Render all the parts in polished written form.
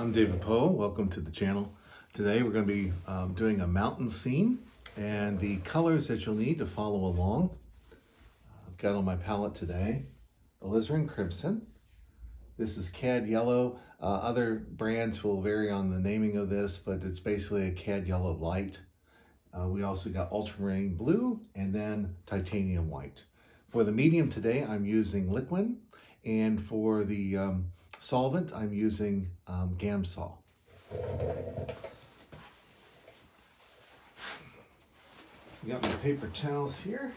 I'm David Poe. Welcome to the channel. Today we're going to be doing a mountain scene, and the colors that you'll need to follow along. I've got on my palette today Alizarin Crimson. This is Cad Yellow. Other brands will vary on the naming of this, but it's basically a Cad Yellow light. We also got Ultramarine Blue and then Titanium White. For the medium today, I'm using Liquin, and for the solvent, I'm using Gamsol. Got my paper towels here.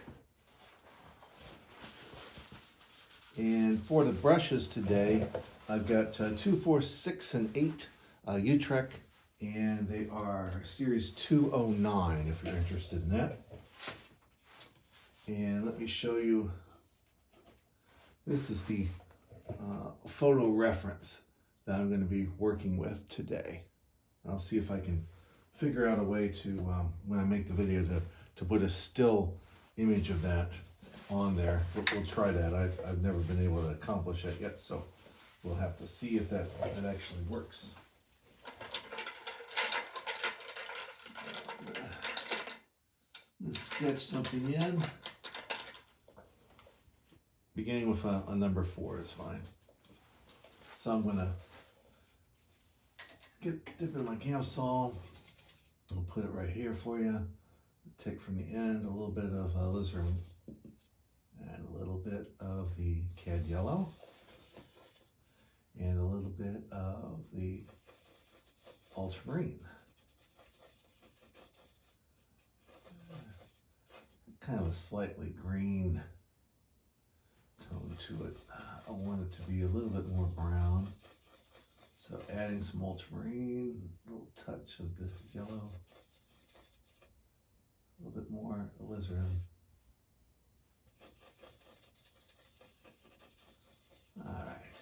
And for the brushes today, I've got 2, 4, 6, and 8 Utrecht, and they are series 209 if you're interested in that. And let me show you, this is the photo reference that I'm going to be working with today. I'll see if I can figure out a way to, when I make the video, to put a still image of that on there. We'll try that. I've never been able to accomplish that yet, so we'll have to see if that actually works. Let's sketch something in. Beginning with a number 4 is fine. So I'm gonna dip in my Gamsol. I'll put it right here for you. Take from the end a little bit of alizarin and a little bit of the Cad Yellow and a little bit of the ultramarine. Kind of a slightly green tone to it. I want it to be a little bit more brown. So adding some ultramarine, a little touch of the yellow, a little bit more alizarin. All right.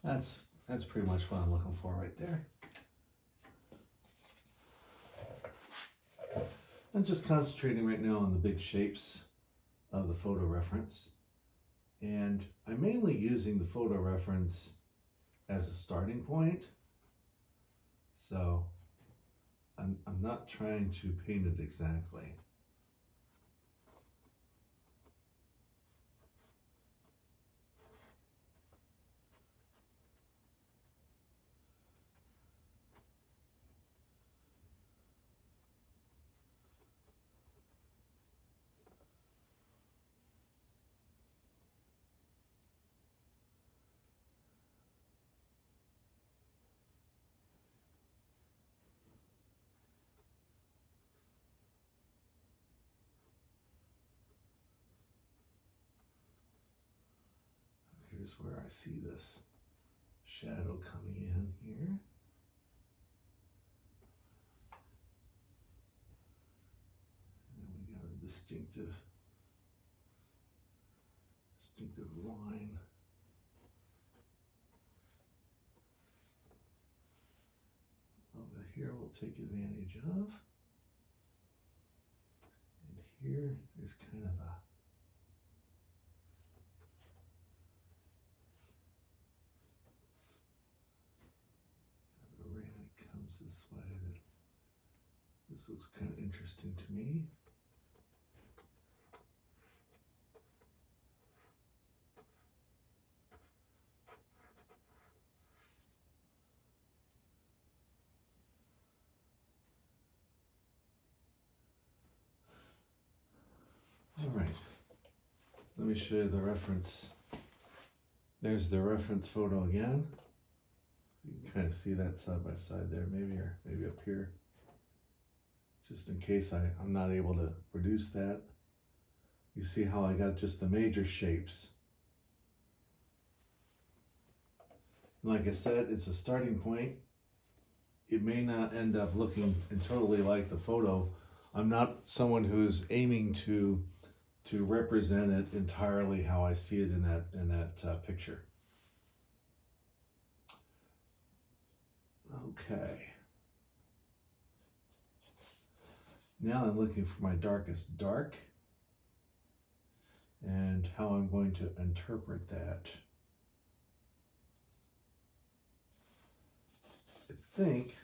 That's pretty much what I'm looking for right there. I'm just concentrating right now on the big shapes of the photo reference, and I'm mainly using the photo reference as a starting point, so I'm not trying to paint it exactly. Here's where I see this shadow coming in here. And then we got a distinctive line. Over here we'll take advantage of. And here there's kind of a this way. This looks kind of interesting to me. All right, let me show you the reference. There's the reference photo again. You can kind of see that side by side there, maybe up here, just in case I'm not able to produce that. You see how I got just the major shapes. And like I said, it's a starting point. It may not end up looking totally like the photo. I'm not someone who's aiming to represent it entirely how I see it in that picture. Okay. Now I'm looking for my darkest dark and how I'm going to interpret that. I think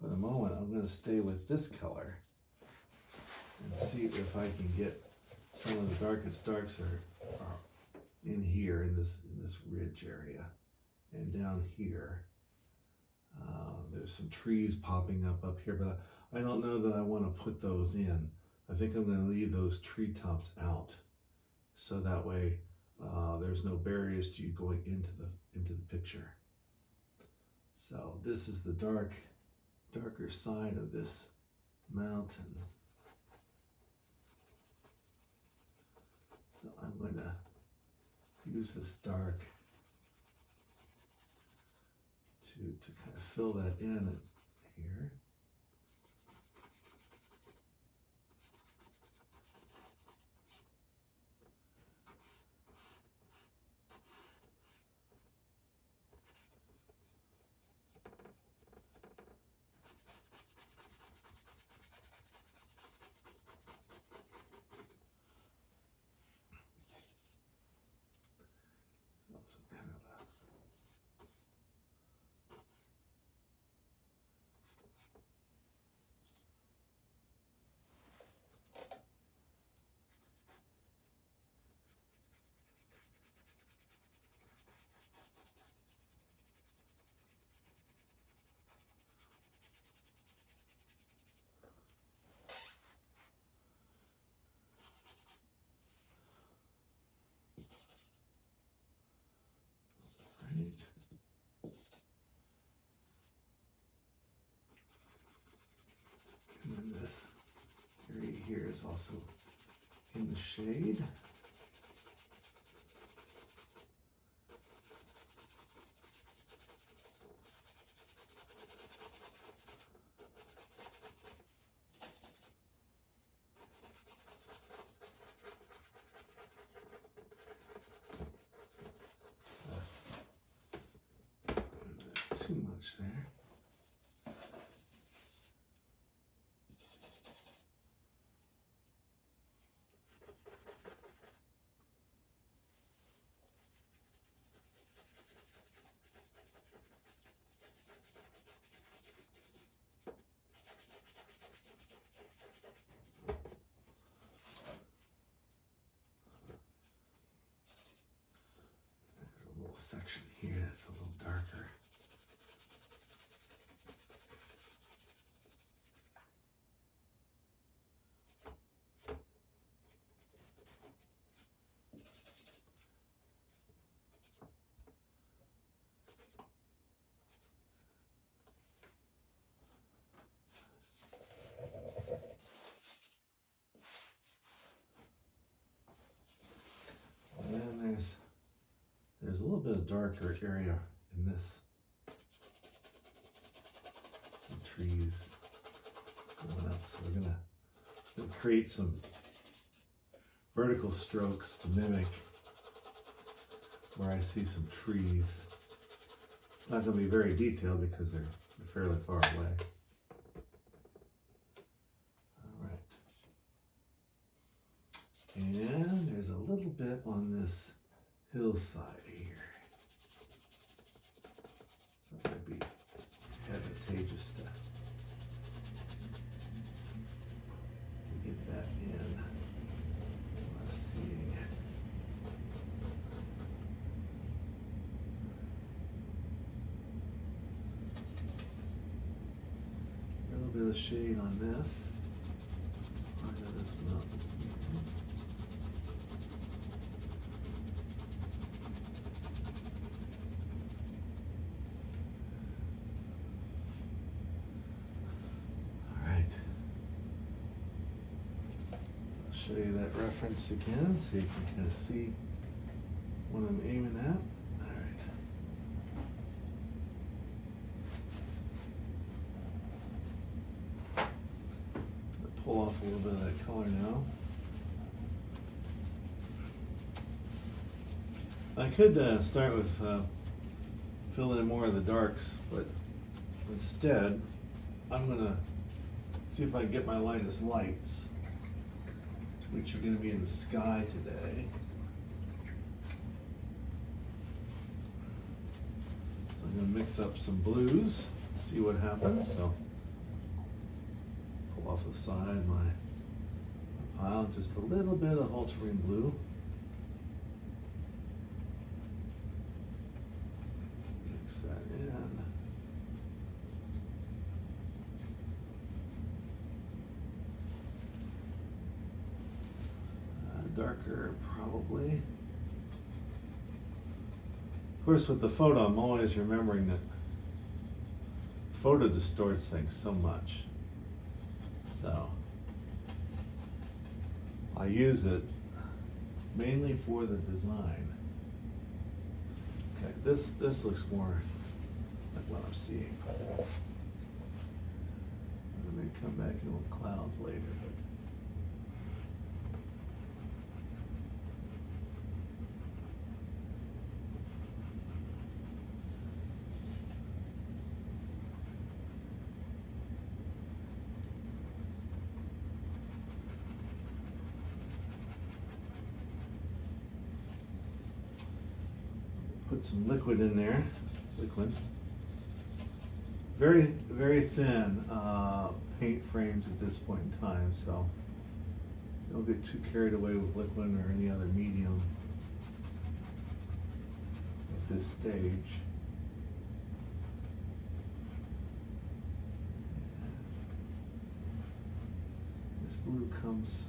for the moment I'm going to stay with this color and see if I can get some of the darkest darks are in here in this ridge area, and down here there's some trees popping up here, but I don't know that I want to put those in. I think I'm going to leave those treetops out, so that way there's no barriers to you going into the picture. So this is the darker side of this mountain. So I'm going to use this dark to kind of fill that in here. And then this area here is also in the shade. Too much there. There's a little section here that's a little darker. And then there's a little bit of darker area in this. Some trees going up, so we're gonna create some vertical strokes to mimic where I see some trees. It's not gonna be very detailed because they're fairly far away. And there's a little bit on this hillside here. So it might be advantageous to get that in. I'm seeing it. A little bit of shade on this part of this mountain. Show you that reference again so you can kind of see what I'm aiming at. All right. I'll pull off a little bit of that color now. I could start with filling in more of the darks, but instead I'm going to see if I can get my lightest lights, which are going to be in the sky today. So I'm gonna mix up some blues, see what happens. So pull off the side my pile, just a little bit of Ultramarine Blue. Mix that in. Darker, probably. Of course, with the photo, I'm always remembering that photo distorts things so much. So I use it mainly for the design. Okay, this looks more like what I'm seeing. I may come back in with clouds later. Put some liquid in there, Liquin. Very, very thin paint frames at this point in time, so don't get too carried away with Liquin or any other medium at this stage. This blue comes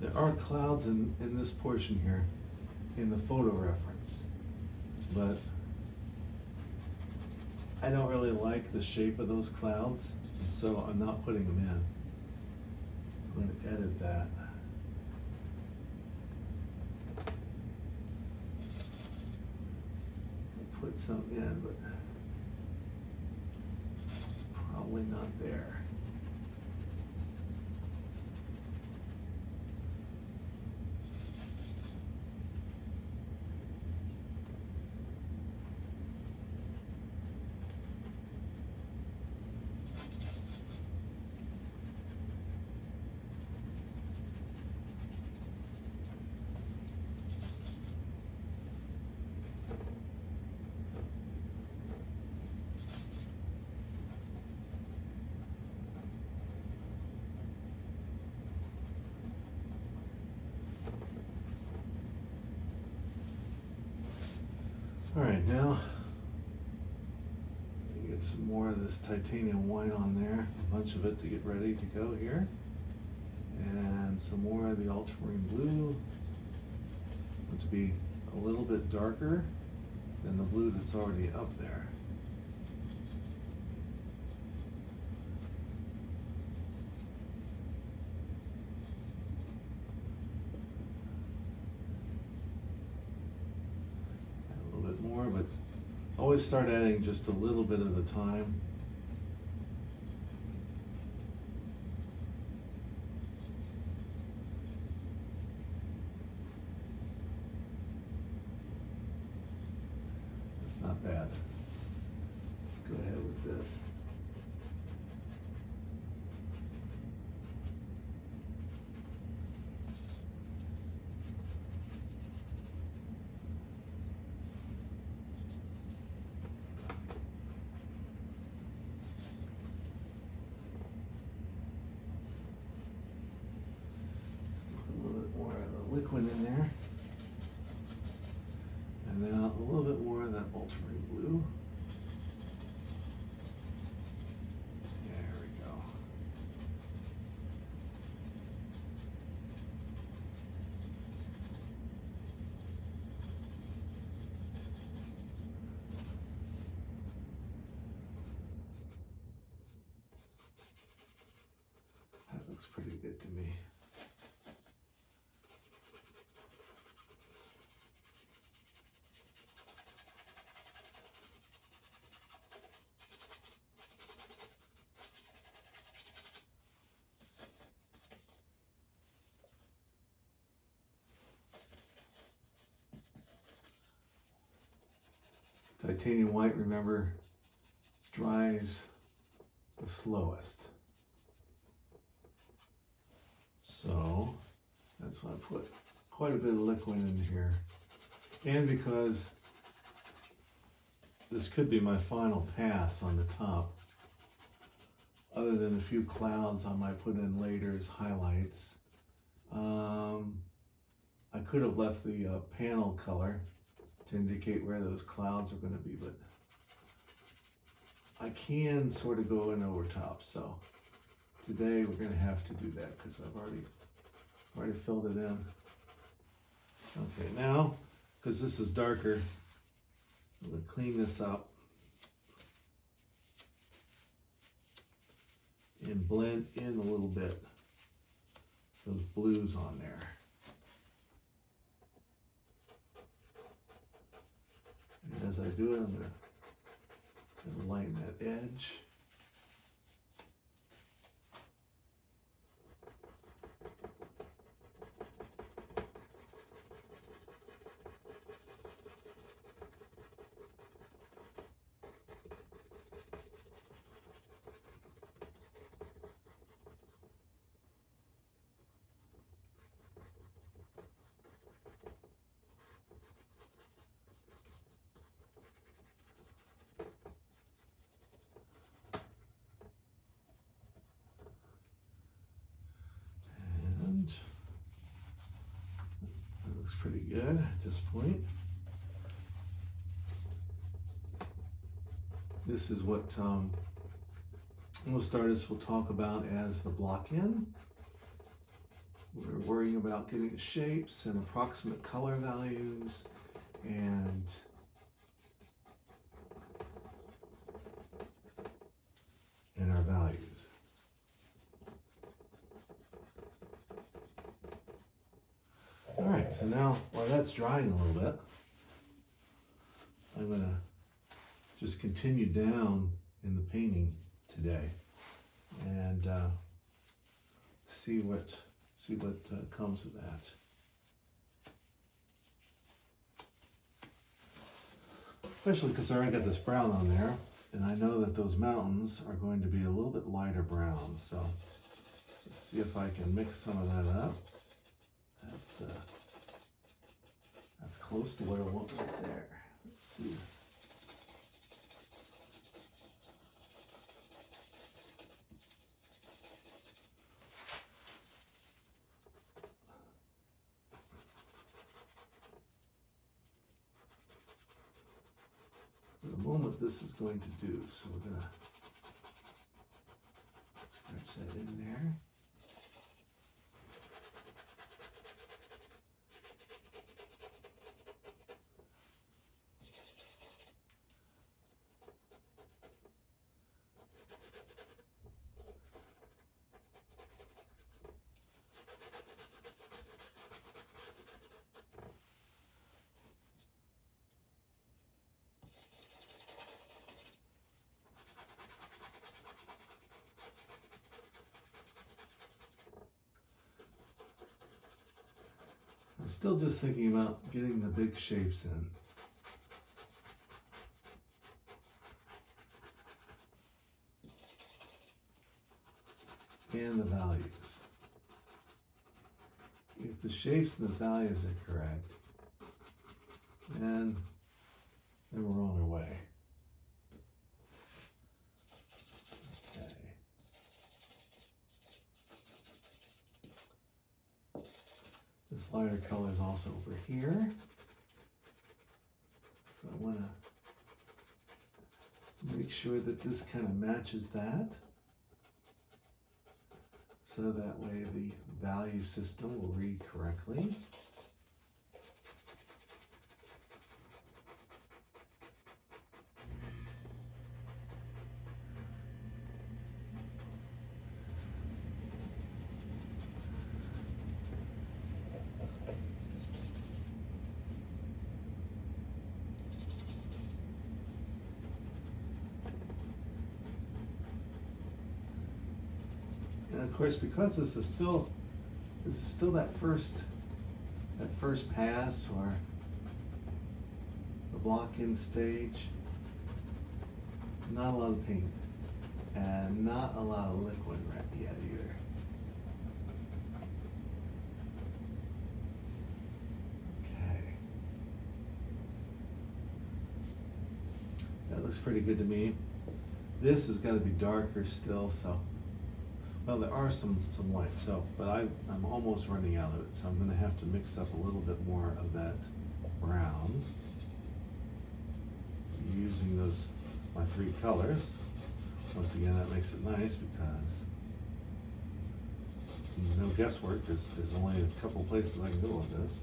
There are clouds in this portion here in the photo reference, but I don't really like the shape of those clouds, so I'm not putting them in. I'm going to edit that. I'll put some in, but probably not there. All right, now get some more of this titanium white on there, a bunch of it to get ready to go here, and some more of the ultramarine blue to be a little bit darker than the blue that's already up there. More, but always start adding just a little bit at a time. That's not bad. Let's go ahead with this. Liquid in there, and now a little bit more of that ultramarine blue. There we go. That looks pretty good to me. Titanium white, remember, dries the slowest. So that's why I put quite a bit of Liquin in here. And because this could be my final pass on the top, other than a few clouds I might put in later as highlights. I could have left the panel color to indicate where those clouds are going to be, but I can sort of go in over top. So today we're going to have to do that because I've already filled it in. Okay, now, because this is darker, I'm going to clean this up and blend in a little bit those blues on there. And as I do it, I'm going to lighten that edge. That looks pretty good at this point. This is what most artists will talk about as the block-in. We're worrying about getting shapes and approximate color values and our values. All right, so now while that's drying a little bit, I'm going to just continue down in the painting today and see what comes of that. Especially because I already got this brown on there, and I know that those mountains are going to be a little bit lighter brown. So let's see if I can mix some of that up. That's close to what I want right there. Let's see. For the moment, this is going to do. So we're going to scratch that in there. I'm still just thinking about getting the big shapes in. And the values. If the shapes and the values are correct, then we're on our way. This lighter color is also over here. So I want to make sure that this kind of matches that. So that way the value system will read correctly. And of course, because this is still that first pass or block-in stage. Not a lot of paint, and not a lot of liquid right yet either. Okay. That looks pretty good to me. This is going to be darker still, so, well, there are some light, so, but I'm almost running out of it, so I'm going to have to mix up a little bit more of that brown using my 3 colors. Once again, that makes it nice because no guesswork. There's only a couple places I can go with this.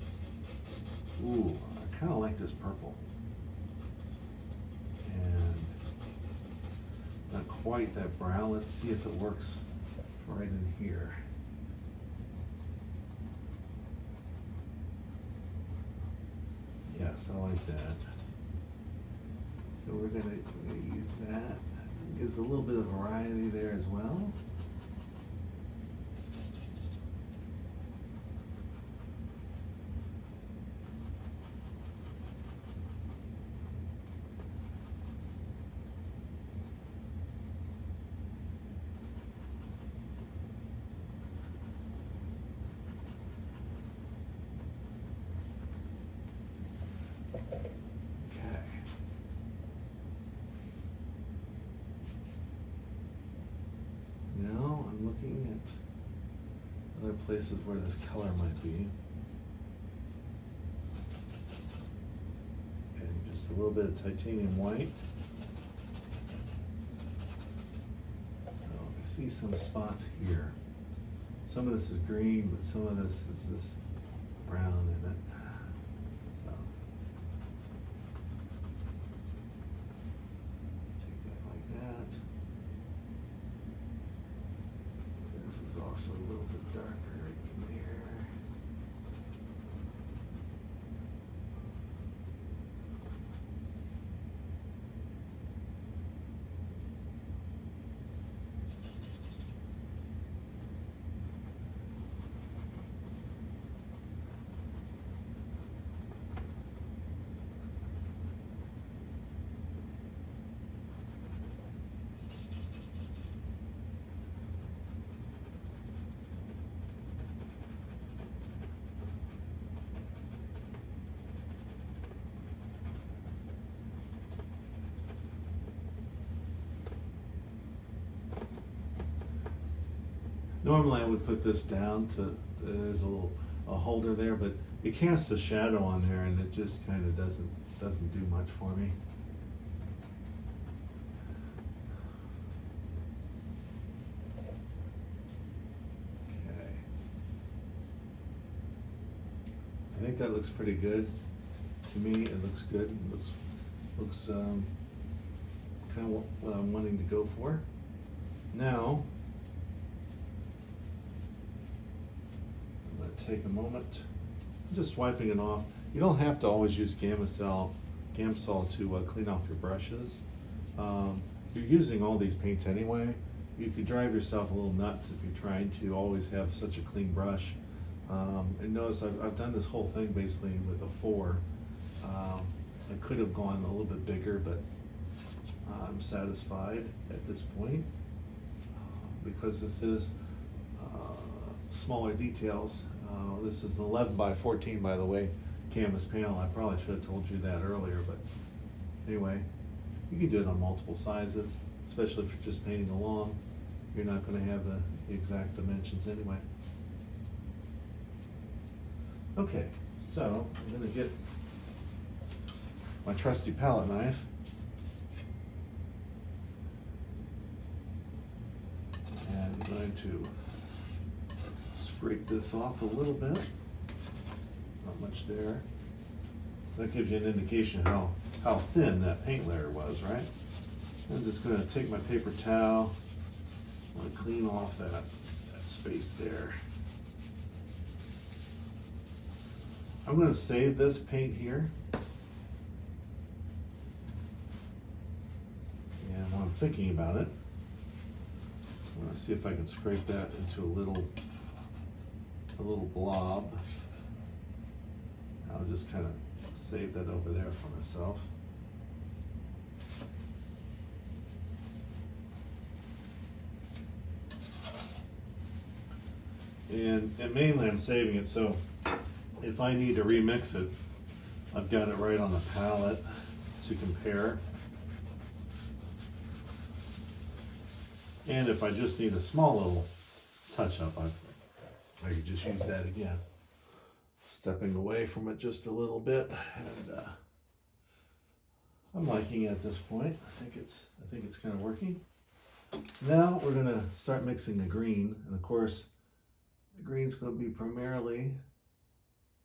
Ooh, I kind of like this purple. And not quite that brown. Let's see if it works right in here. Yes, I like that. So we're gonna use that. Gives a little bit of variety there as well. Now I'm looking at other places where this color might be. And just a little bit of titanium white. So I see some spots here. Some of this is green, but some of this is this brown in it. So take that like that. This is also a little bit darker right in there. Normally I would put this down to, there's a holder there, but it casts a shadow on there and it just kind of doesn't do much for me. Okay. I think that looks pretty good. To me, it looks good. It looks kind of what I'm wanting to go for. Now, take a moment, just wiping it off. You don't have to always use Gamsol to clean off your brushes. You're using all these paints anyway. You could drive yourself a little nuts if you're trying to always have such a clean brush. And notice I've done this whole thing basically with a 4. I could have gone a little bit bigger, but I'm satisfied at this point because this is smaller details. This is an 11 by 14, by the way, canvas panel. I probably should have told you that earlier, but anyway, you can do it on multiple sizes, especially if you're just painting along. You're not going to have the exact dimensions anyway. Okay, so I'm going to get my trusty palette knife. And I'm going to scrape this off a little bit. Not much there. That gives you an indication how thin that paint layer was, right? I'm just going to take my paper towel. I'm going to clean off that space there. I'm going to save this paint here. And while I'm thinking about it, I'm going to see if I can scrape that into a little blob. I'll just kind of save that over there for myself. And mainly I'm saving it so if I need to remix it, I've got it right on the palette to compare. And if I just need a small little touch up, I could just use that again. Stepping away from it just a little bit, and I'm liking it at this point. I think it's kind of working. Now we're gonna start mixing the green, and of course, the green's gonna be primarily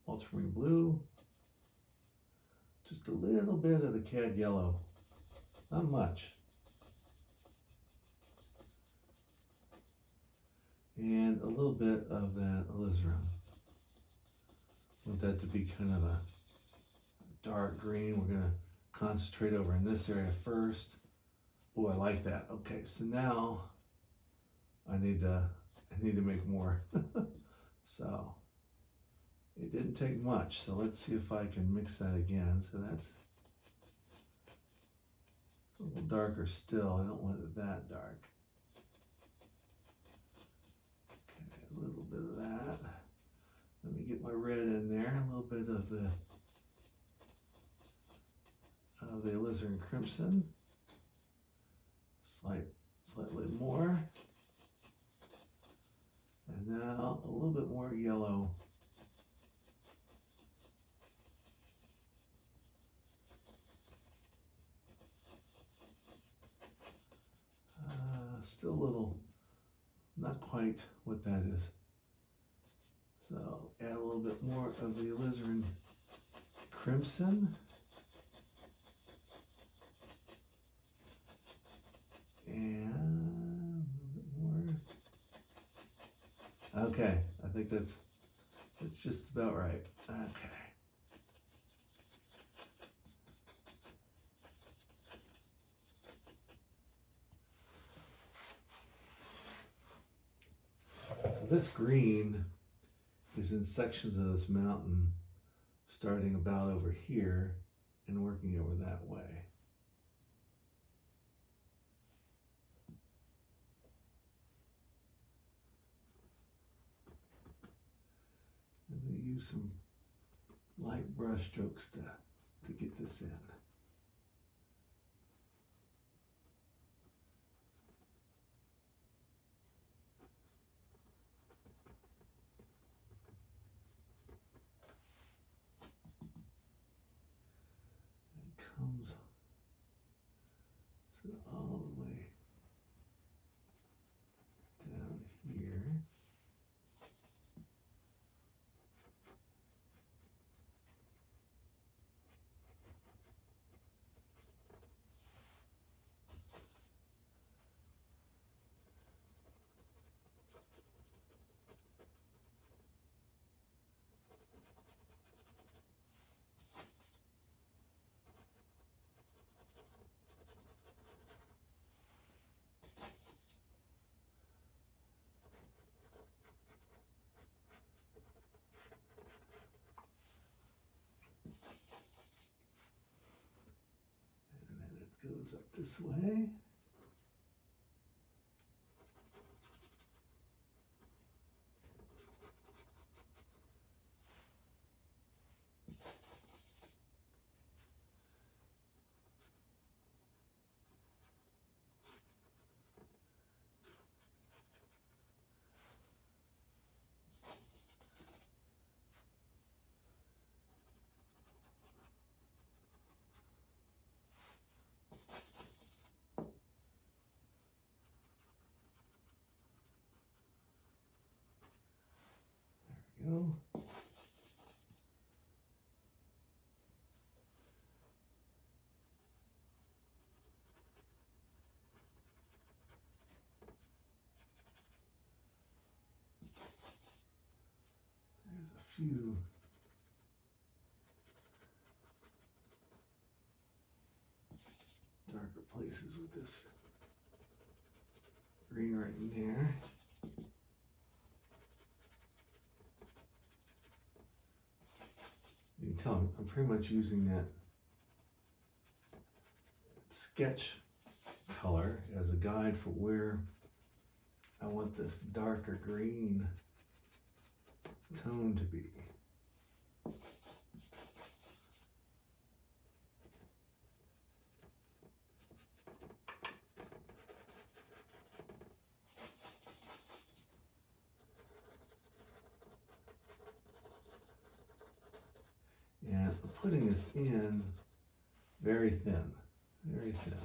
Ultramarine Blue, just a little bit of the Cad Yellow, not much. And a little bit of that alizarin. Want that to be kind of a dark green. We're gonna concentrate over in this area first. Oh, I like that. Okay, so now I need to make more. So it didn't take much. So let's see if I can mix that again. So that's a little darker still. I don't want it that dark. A little bit of that. Let me get my red in there. A little bit of the Alizarin Crimson. Slightly more. And now a little bit more yellow. Still a little, not quite what that is. So add a little bit more of the Alizarin Crimson. And a little bit more. Okay, I think that's just about right. Okay. So this green is in sections of this mountain, starting about over here and working over that way. And we use some light brush strokes to get this in. Comes so all the way down here. Goes up this way. Go. There's a few darker places with this green right in there. You can tell, I'm pretty much using that sketch color as a guide for where I want this darker green tone to be. And I'm putting this in very thin, very thin.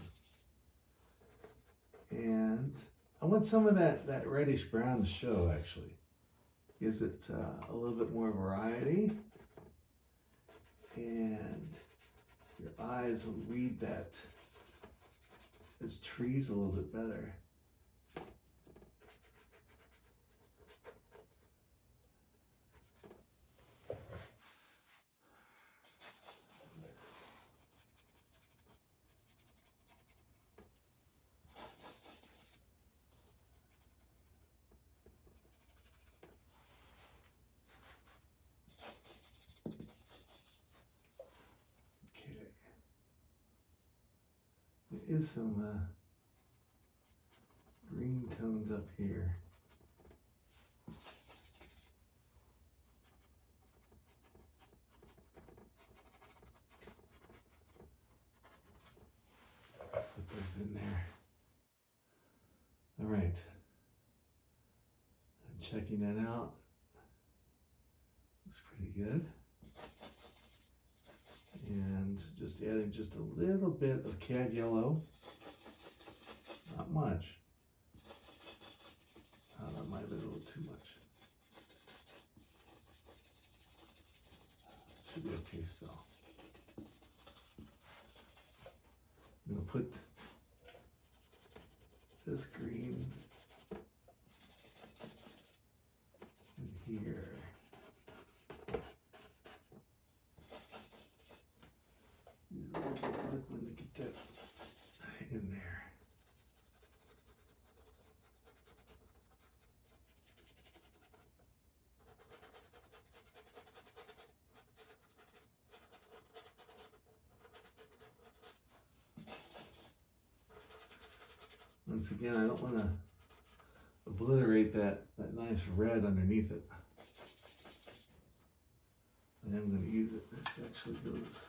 And I want some of that reddish brown to show, actually. Gives it a little bit more variety. And your eyes will read that as trees a little bit better. There is some green tones up here. Put those in there. All right. I'm checking that out. Looks pretty good. And just adding just a little bit of cad yellow, not much. That might have been a little too much. Should be okay still. I'm gonna put this green in here. Use a little bit of liquid to get that in there. Once again, I don't want to obliterate that nice red underneath it. I am going to use it. This actually goes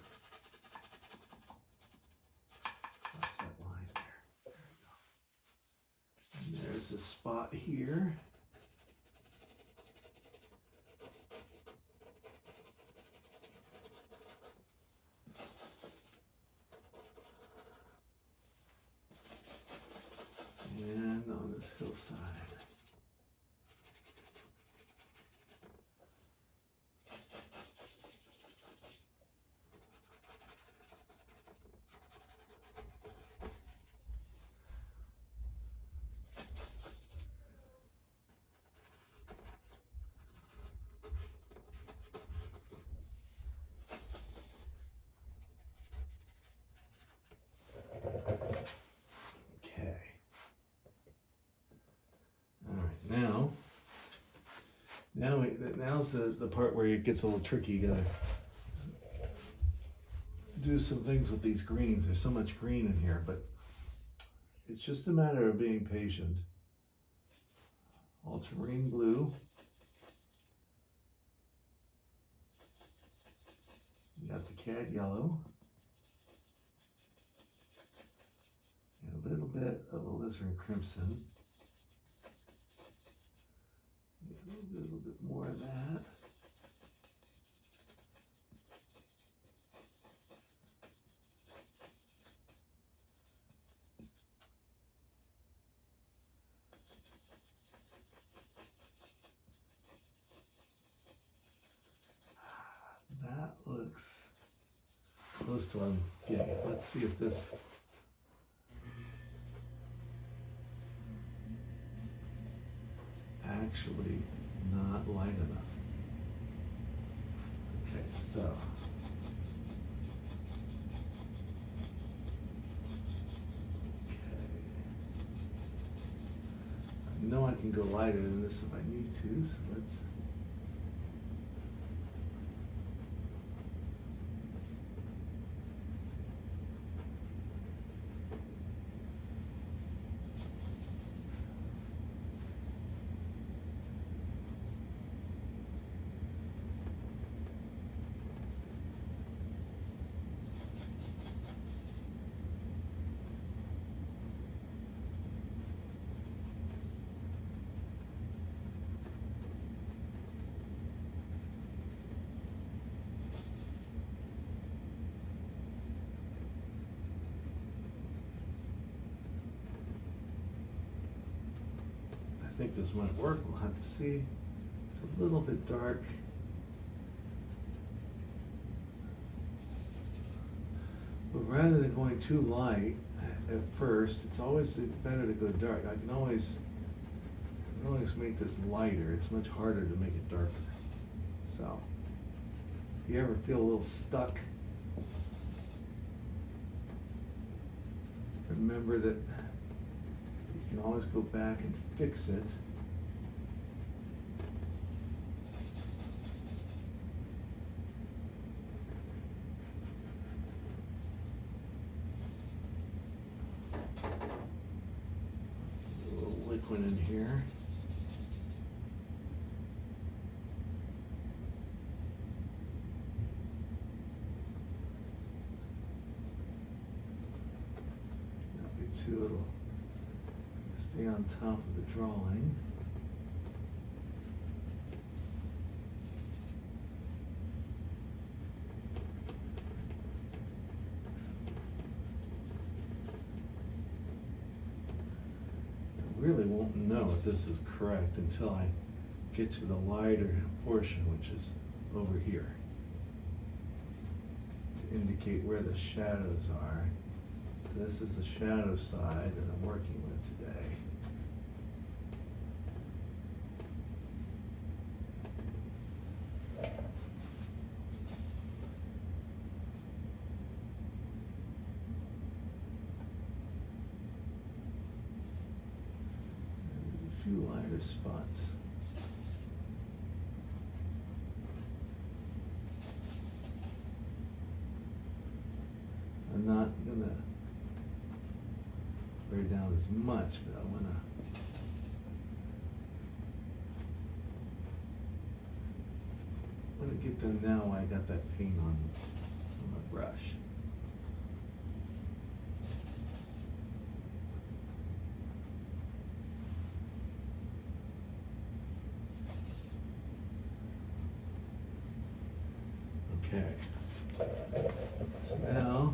across that line there. There we go. And there's a spot here. And on this hillside. Now's the part where it gets a little tricky. You gotta do some things with these greens. There's so much green in here, but it's just a matter of being patient. Ultramarine Blue. You got the Cad Yellow. And a little bit of Alizarin Crimson. A little bit more of that. That looks close to what I'm getting it. Let's see if this is actually not light enough. Okay, so I know I can go lighter than this if I need to, so let's think this might work. We'll have to see. It's a little bit dark. But rather than going too light at first, it's always better to go dark. I can always make this lighter. It's much harder to make it darker. So, if you ever feel a little stuck, remember that you can always go back and fix it. A little liquid in here. Too, it'll stay on top of the drawing. I really won't know if this is correct until I get to the lighter portion, which is over here, to indicate where the shadows are. This is the shadow side that I'm working with today. There's a few lighter spots. So I'm not gonna spray down as much, but I want to get them now while I got that paint on my brush. Okay, so now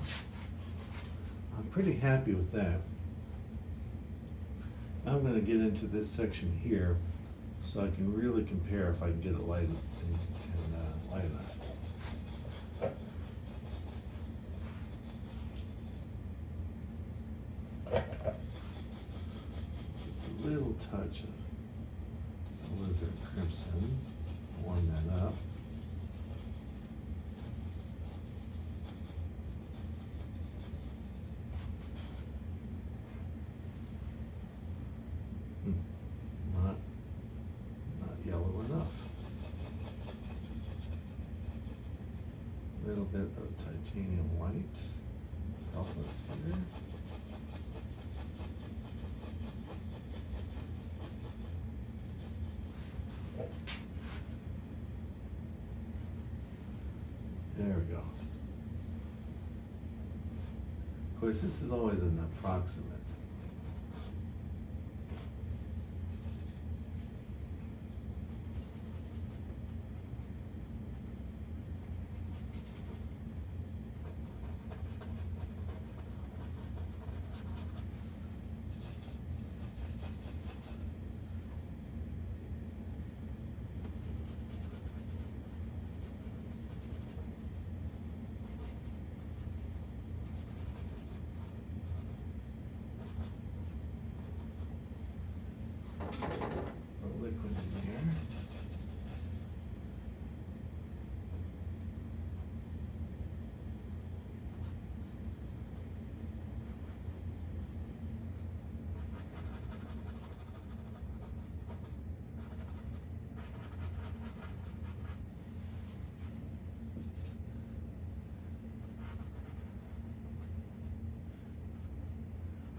I'm pretty happy with that. I'm going to get into this section here so I can really compare if I can get it light and light enough. Just a little touch of Alizarin Crimson, warm that up. Not yellow enough. A little bit of titanium white. Help us here. There we go. Of course, this is always an approximate. Liquid in here.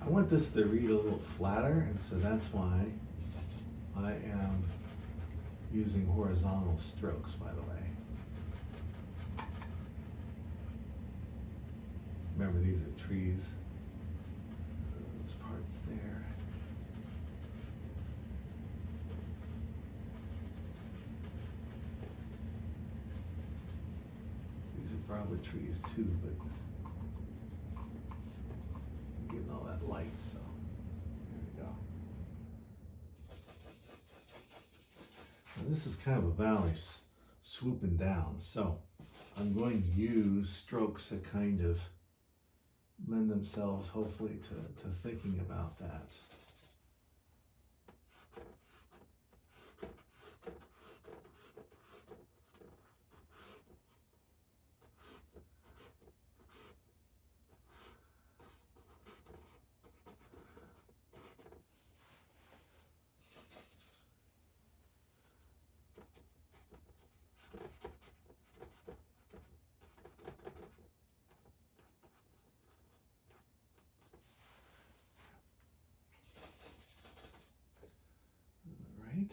I want this to read a little flatter, and so that's why I am using horizontal strokes, by the way. Remember, these are trees. Those parts there. These are probably trees too, but I'm getting all that light, so there we go. Now this is kind of a valley swooping down, so I'm going to use strokes that kind of lend themselves hopefully to thinking about that. Right.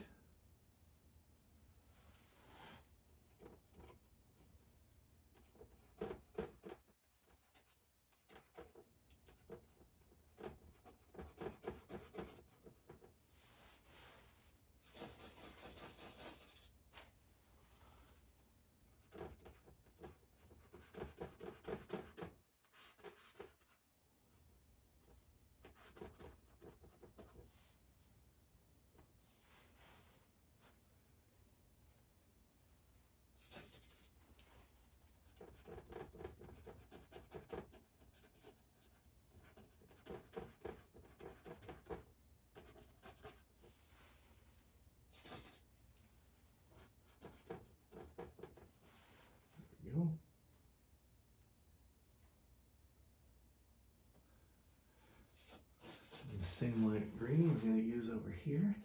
There we go. And the same light green we're going to use over here.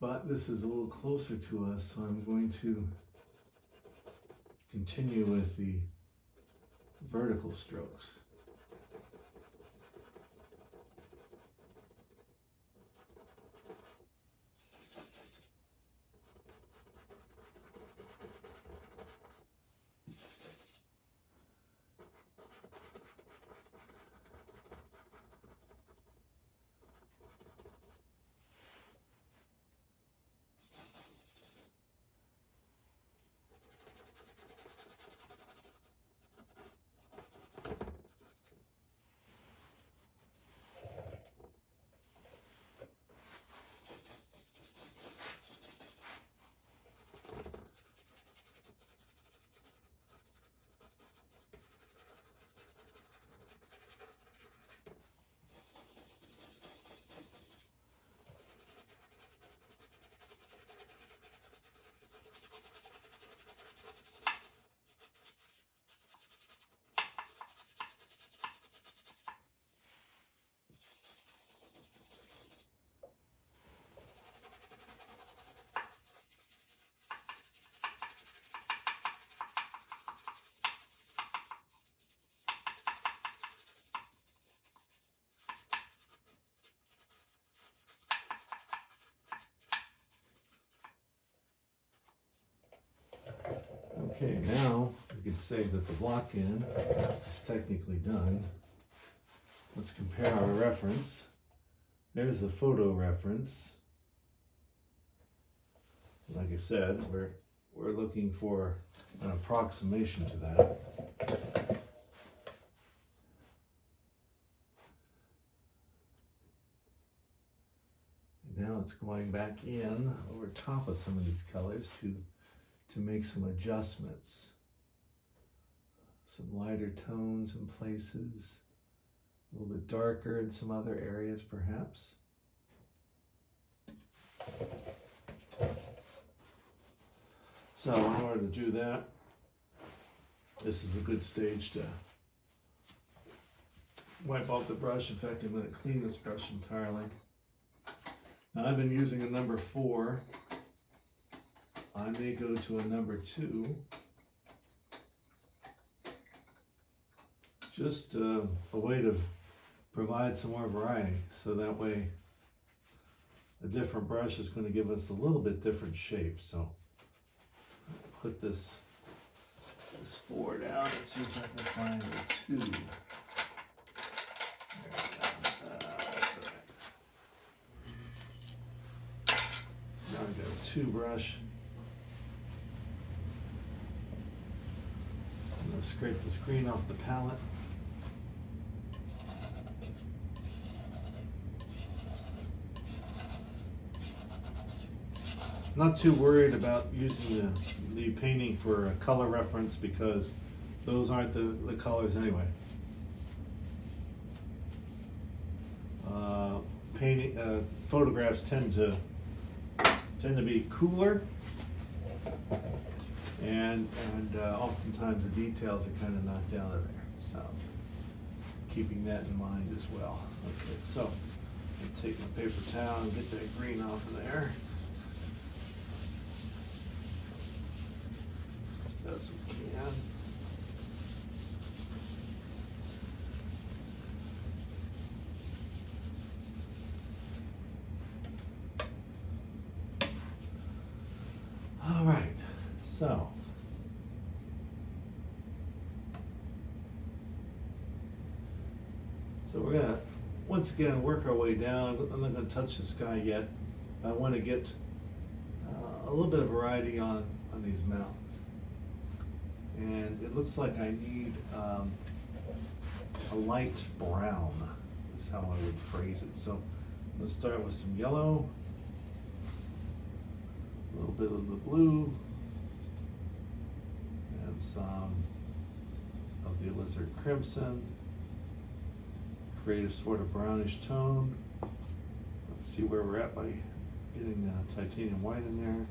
But this is a little closer to us, so I'm going to continue with the vertical strokes. Okay, now we could say that the lock-in is technically done. Let's compare our reference. There's the photo reference. Like I said, we're looking for an approximation to that. And now it's going back in over top of some of these colors to make some adjustments. Some lighter tones in places, a little bit darker in some other areas perhaps. So in order to do that, this is a good stage to wipe off the brush. In fact, I'm going to clean this brush entirely. Now I've been using a number 4. I may go to a number 2. Just a way to provide some more variety, so that way a different brush is going to give us a little bit different shape. So I'll put this 4 down and see if I can find a 2. There we go. That's all right. Now I've got a 2 brush. scrape this green off the palette. Not too worried about using the painting for a color reference because those aren't the colors anyway. Photographs tend to be cooler, and oftentimes the details are kind of knocked out of there. So keeping that in mind as well. Okay, so I'll take my paper towel and get that green off of there. As we can. All right, so we're gonna once again work our way down. I'm not gonna touch the sky yet. I want to get a little bit of variety on these mountains. And it looks like I need a light brown, is how I would phrase it. So let's start with some yellow, a little bit of the blue, and some of the Alizarin Crimson. Create a sort of brownish tone. Let's see where we're at by getting titanium white in there.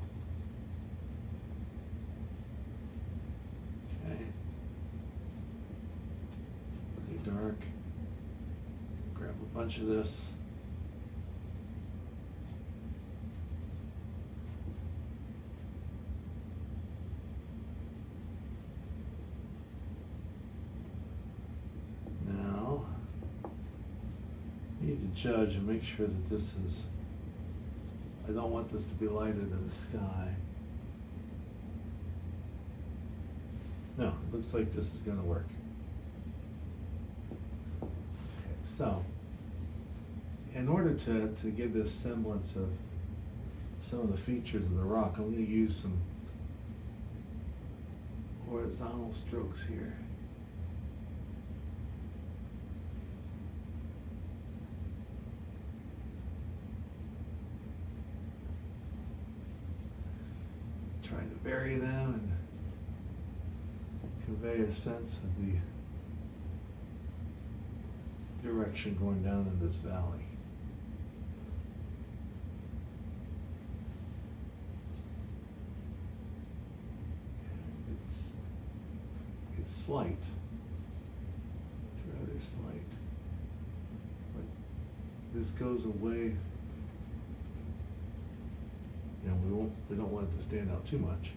Dark. Grab a bunch of this. Now, I need to judge and make sure that this is, I don't want this to be lighter than the sky. No, it looks like this is going to work. So, in order to give this semblance of some of the features of the rock, I'm going to use some horizontal strokes here. Trying to vary them and convey a sense of the direction going down in this valley. It's slight. It's rather slight. But this goes away. You know, we don't want it to stand out too much.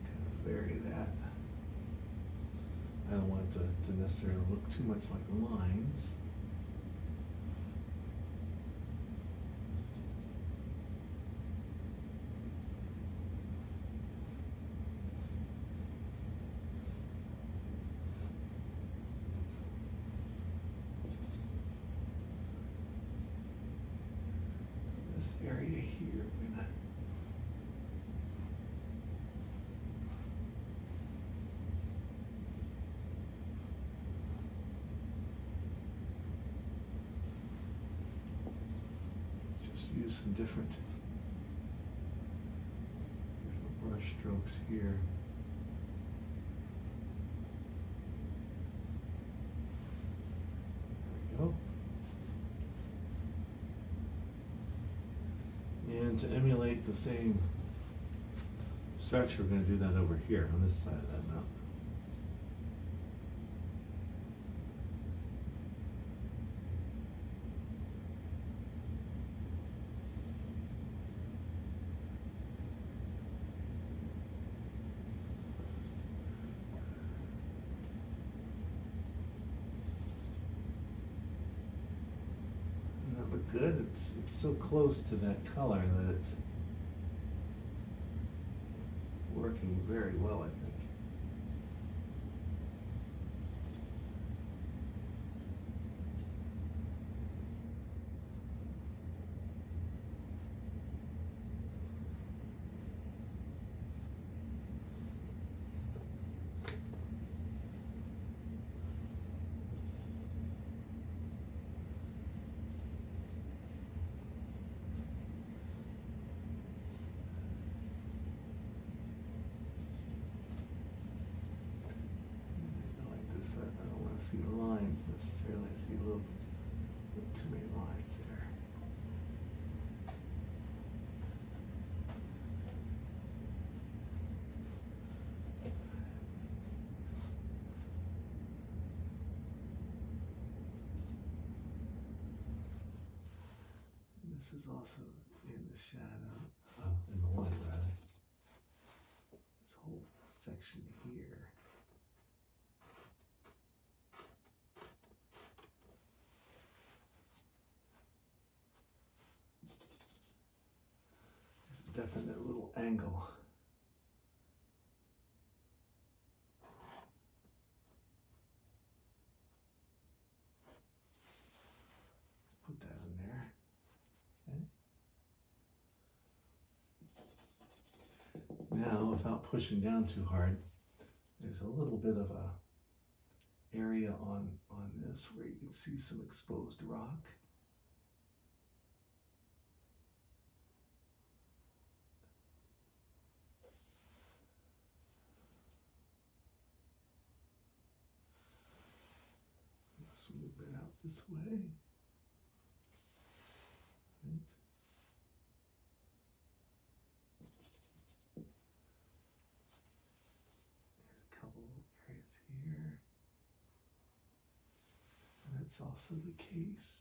Kind of vary that. I don't want it to necessarily look too much like lines. This area here, we're gonna use some different brush strokes here. There we go. And to emulate the same structure, we're going to do that over here on this side of that mountain. Good. It's so close to that color that it's working very well, I think. see lines necessarily. I see a little too many lines there. This is also in the shadow, in the light rather. This whole section here. There's a definite little angle. Put that in there. Okay. Now, without pushing down too hard, there's a little bit of a area on this where you can see some exposed rock. Let's move it out this way. Right. There's a couple areas here. And that's also the case.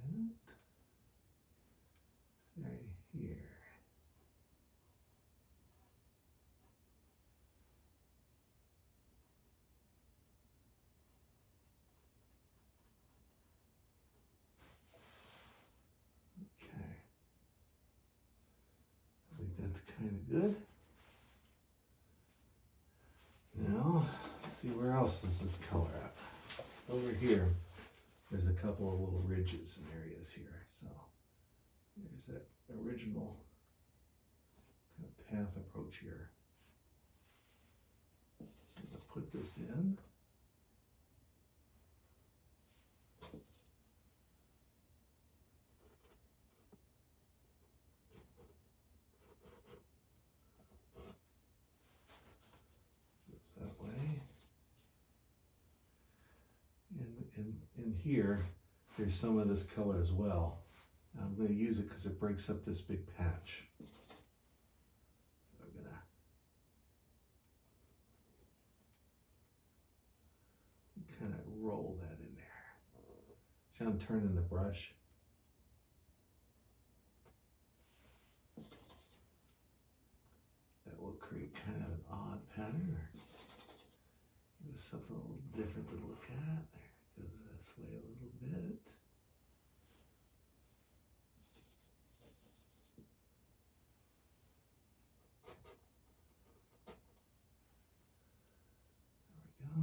And this area here. Okay. I think that's kind of good. Now, let's see where else is this color at. Over here, there's a couple of little ridges and areas here. So there's that original kind of path approach here. I'm going to put this in. Goes that way. And in here, there's some of this color as well. I'm going to use it because it breaks up this big patch. So I'm going to kind of roll that in there. See how I'm turning the brush? That will create kind of an odd pattern, or give us something a little different to look at. There it goes this way a little bit. There we go.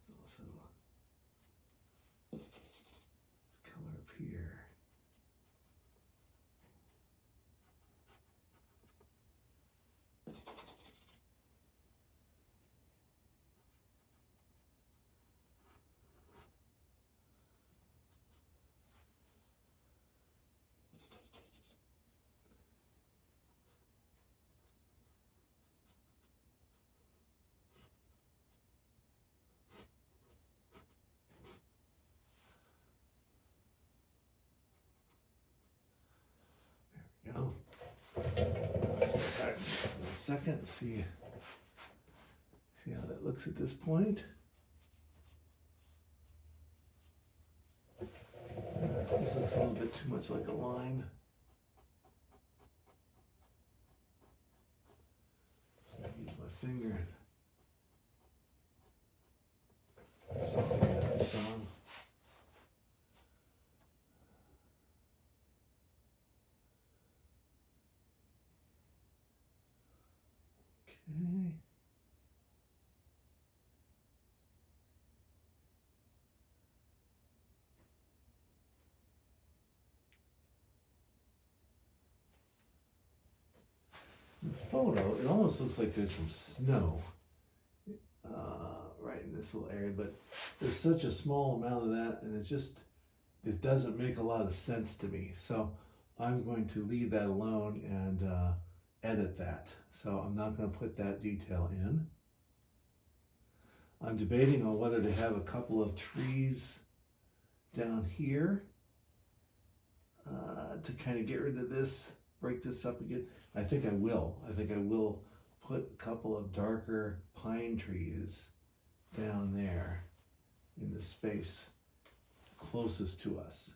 There's also this color up here. Go. Step back in a second. See how that looks at this point. This looks a little bit too much like a line. So I use my finger and soften that some. Okay. In the photo, it almost looks like there's some snow right in this little area, but there's such a small amount of that, and it doesn't make a lot of sense to me. So I'm going to leave that alone and edit that. So I'm not going to put that detail in. I'm debating on whether to have a couple of trees down here to kind of get rid of this, break this up again. I think I will. I think I will put a couple of darker pine trees down there in the space closest to us,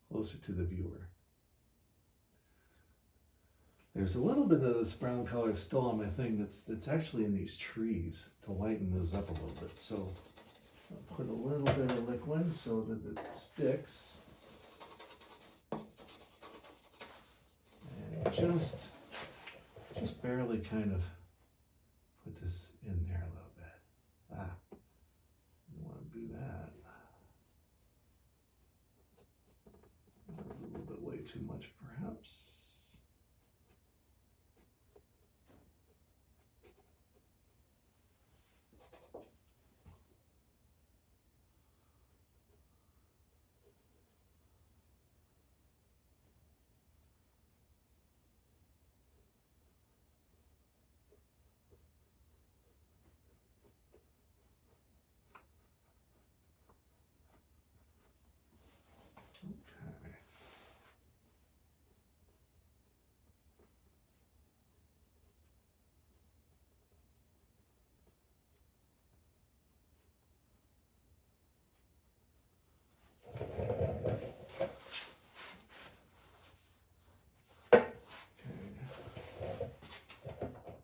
closer to the viewer. There's a little bit of this brown color still on my thing that's actually in these trees to lighten those up a little bit. So I'll put a little bit of liquid so that it sticks. And just barely kind of put this in there a little bit. You want to do that. That was a little bit way too much, perhaps. Okay.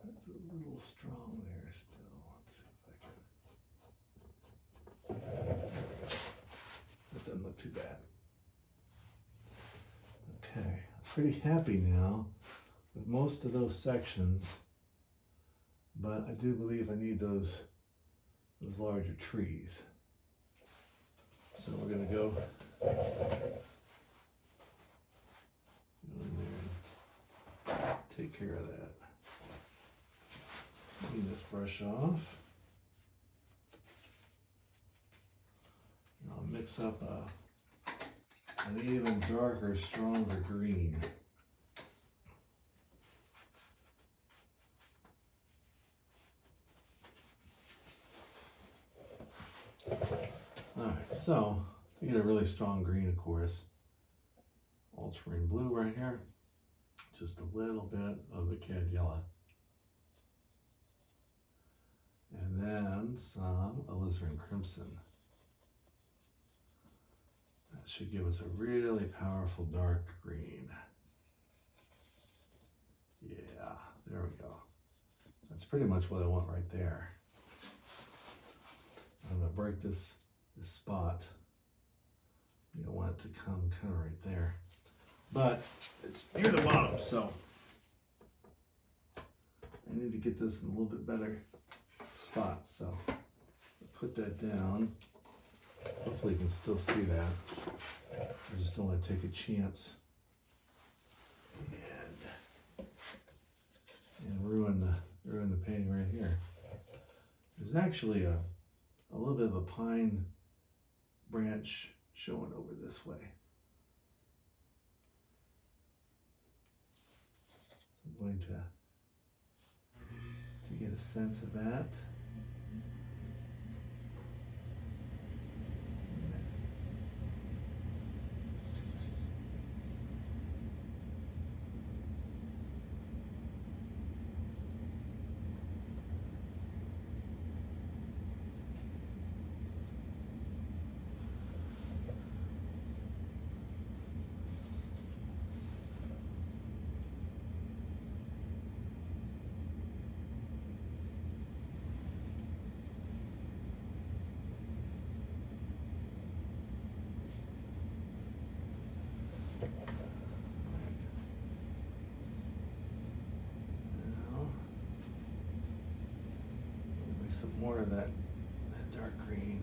That's a little strong there still. Let's see if I can. That doesn't look too bad. Okay, pretty happy now with most of those sections, but I do believe I need those larger trees. So we're going to go in there and take care of that. Clean this brush off. And I'll mix up an even darker, stronger green. Alright, so to get a really strong green, of course, Ultramarine Blue right here, just a little bit of the Cadmium Yellow. And then some Alizarin Crimson. That should give us a really powerful dark green. Yeah, there we go. That's pretty much what I want right there. I'm going to break this spot. You don't want it to come kind of right there. But it's near the bottom, so I need to get this in a little bit better spot. So I'll put that down. Hopefully you can still see that. I just don't want to take a chance and ruin the painting right here. There's actually a little bit of a pine branch showing over this way. So I'm going to get a sense of that. Some more of that dark green.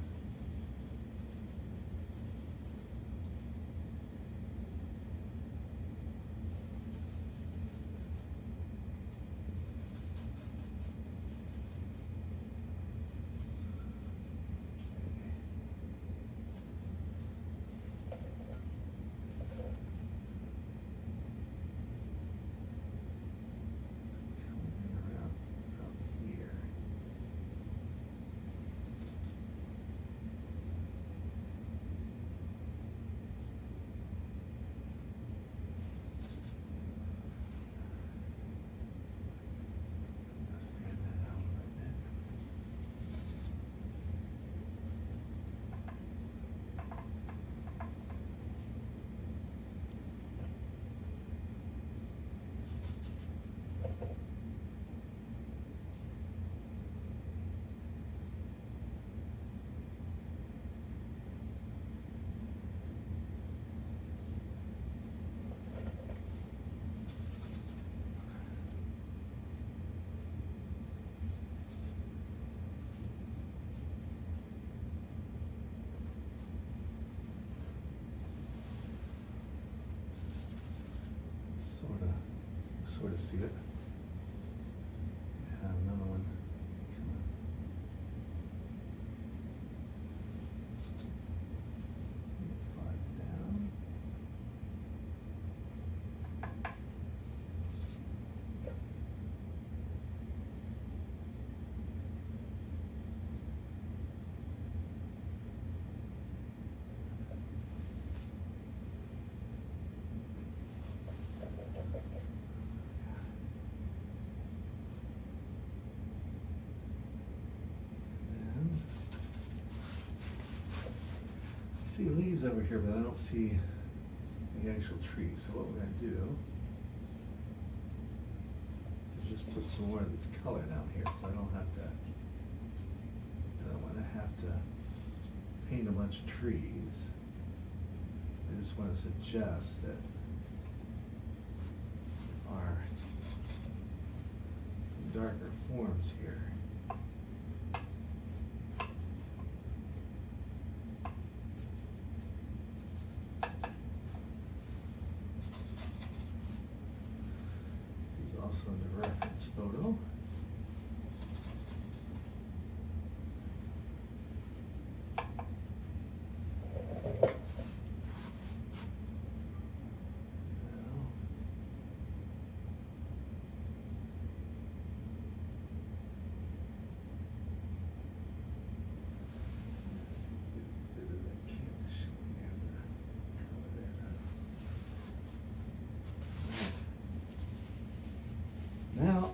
Sort of see it. Have another one. Farther down. I see leaves over here, but I don't see the actual tree. So what we're going to do is just put some more of this color down here, so I don't want to have to paint a bunch of trees. I just want to suggest that our darker forms here. Also in the reference photo.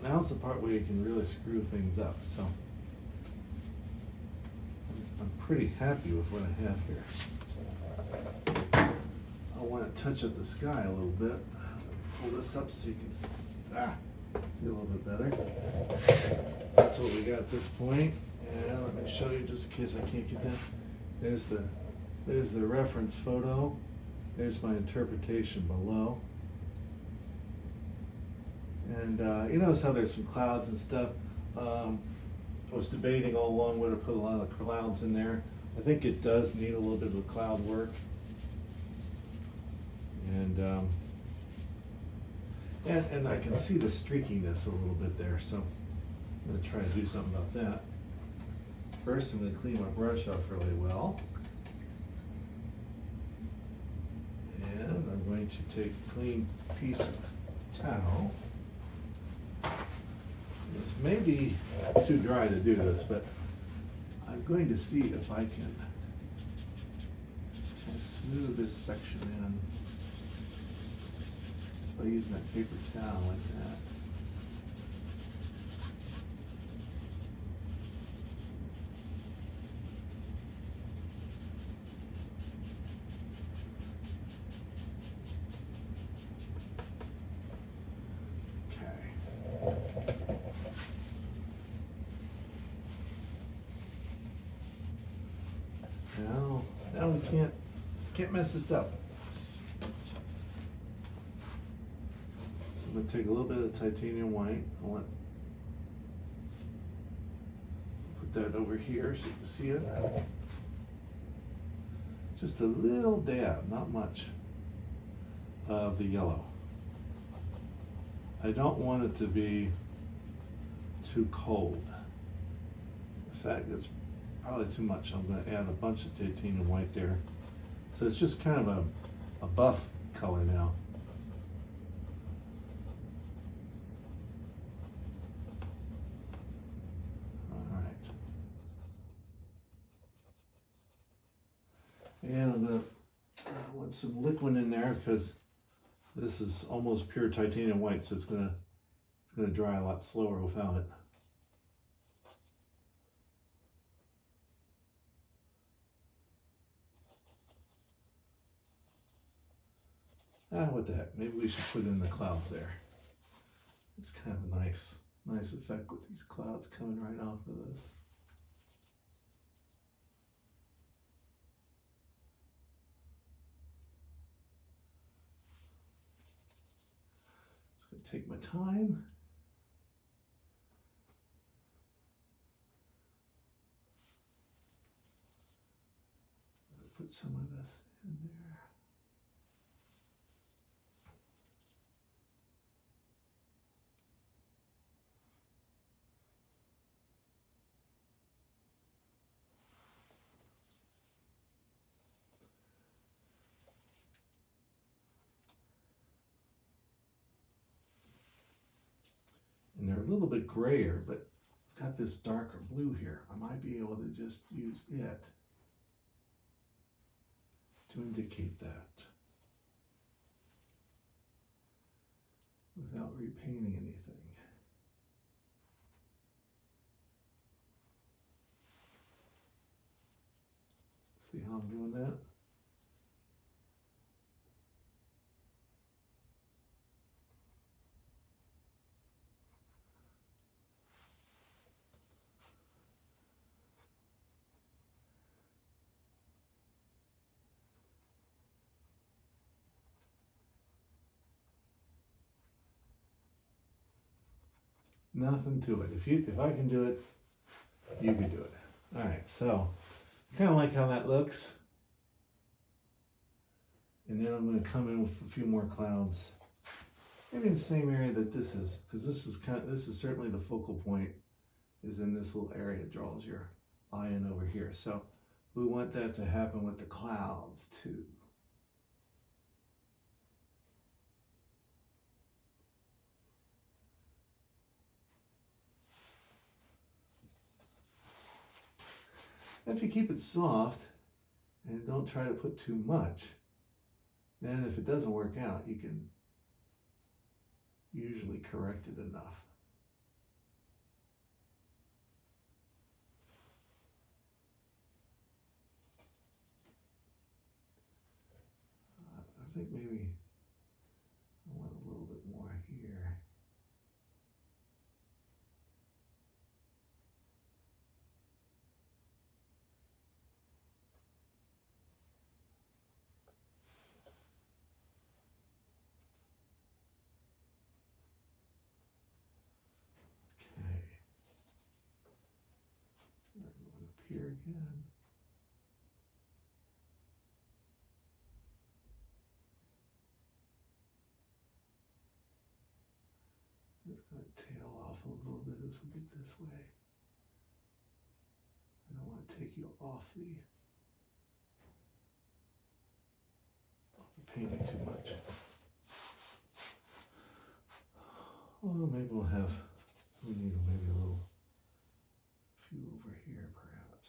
Now's the part where you can really screw things up. So I'm pretty happy with what I have here. I want to touch up the sky a little bit. Pull this up so you can see a little bit better. That's what we got at this point. And let me show you just in case I can't get that. There's the reference photo. There's my interpretation below. And you notice how there's some clouds and stuff. I was debating all along whether to put a lot of clouds in there. I think it does need a little bit of cloud work. And I can see the streakiness a little bit there, so I'm going to try to do something about that. First, I'm going to clean my brush off really well. And I'm going to take a clean piece of towel. This may be too dry to do this, but I'm going to see if I can smooth this section in just by using that paper towel like that. Now we can't mess this up. So I'm going to take a little bit of titanium white. I want to put that over here so you can see it. Just a little dab, not much, of the yellow. I don't want it to be too cold. In fact, it's probably too much. I'm going to add a bunch of titanium white there. So it's just kind of a buff color now. All right. And I'm going to want some liquid in there because this is almost pure titanium white, so it's going to dry a lot slower without it. What the heck? Maybe we should put in the clouds there. It's kind of a nice effect with these clouds coming right off of this. It's going to take my time. Put some of this in there. And they're a little bit grayer, but I've got this darker blue here. I might be able to just use it to indicate that without repainting anything. See how I'm doing that? Nothing to it. If I can do it, you can do it. All right, so kind of like how that looks. And then I'm going to come in with a few more clouds, maybe in the same area that this is, because this is certainly the focal point, is in this little area. It draws your eye in over here. So we want that to happen with the clouds too. If you keep it soft and don't try to put too much, then if it doesn't work out, you can usually correct it enough. I think maybe I want a little bit more here. Here again. It's going to tail off a little bit as we get this way. I don't want to take you off the painting too much. Well, maybe we need maybe a few over here perhaps.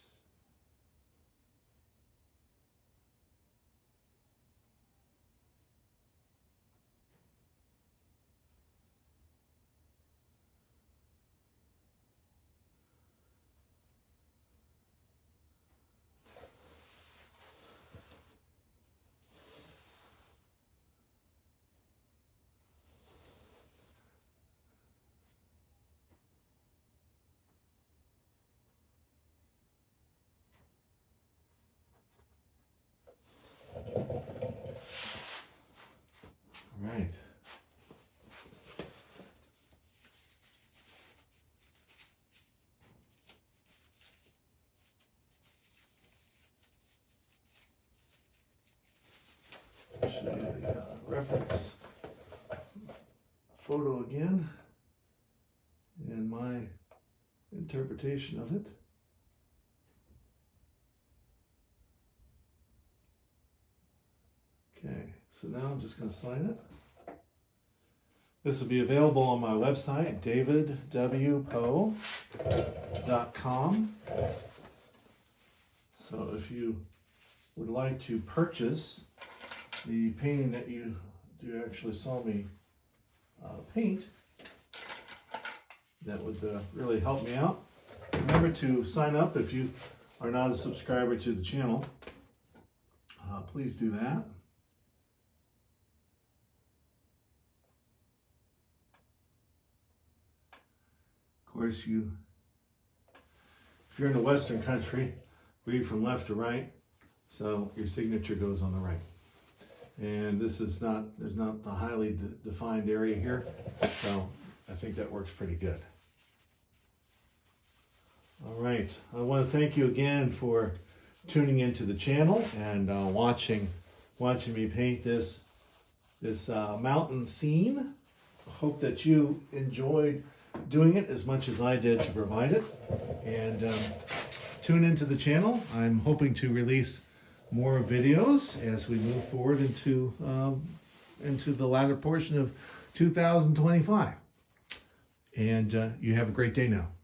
Right. I'll show you the reference photo again and my interpretation of it. Okay, so now I'm just going to sign it. This will be available on my website, davidwpoe.com. So if you would like to purchase the painting that you actually saw me paint, that would really help me out. Remember to sign up if you are not a subscriber to the channel. Please do that. Of course, if you're in the Western country, read from left to right, so your signature goes on the right. And this is there's not a highly defined area here, so I think that works pretty good. All right, I want to thank you again for tuning into the channel and watching me paint this mountain scene. I hope that you enjoyed doing it as much as I did to provide it. And tune into the channel. I'm hoping to release more videos as we move forward into the latter portion of 2025. and you have a great day now.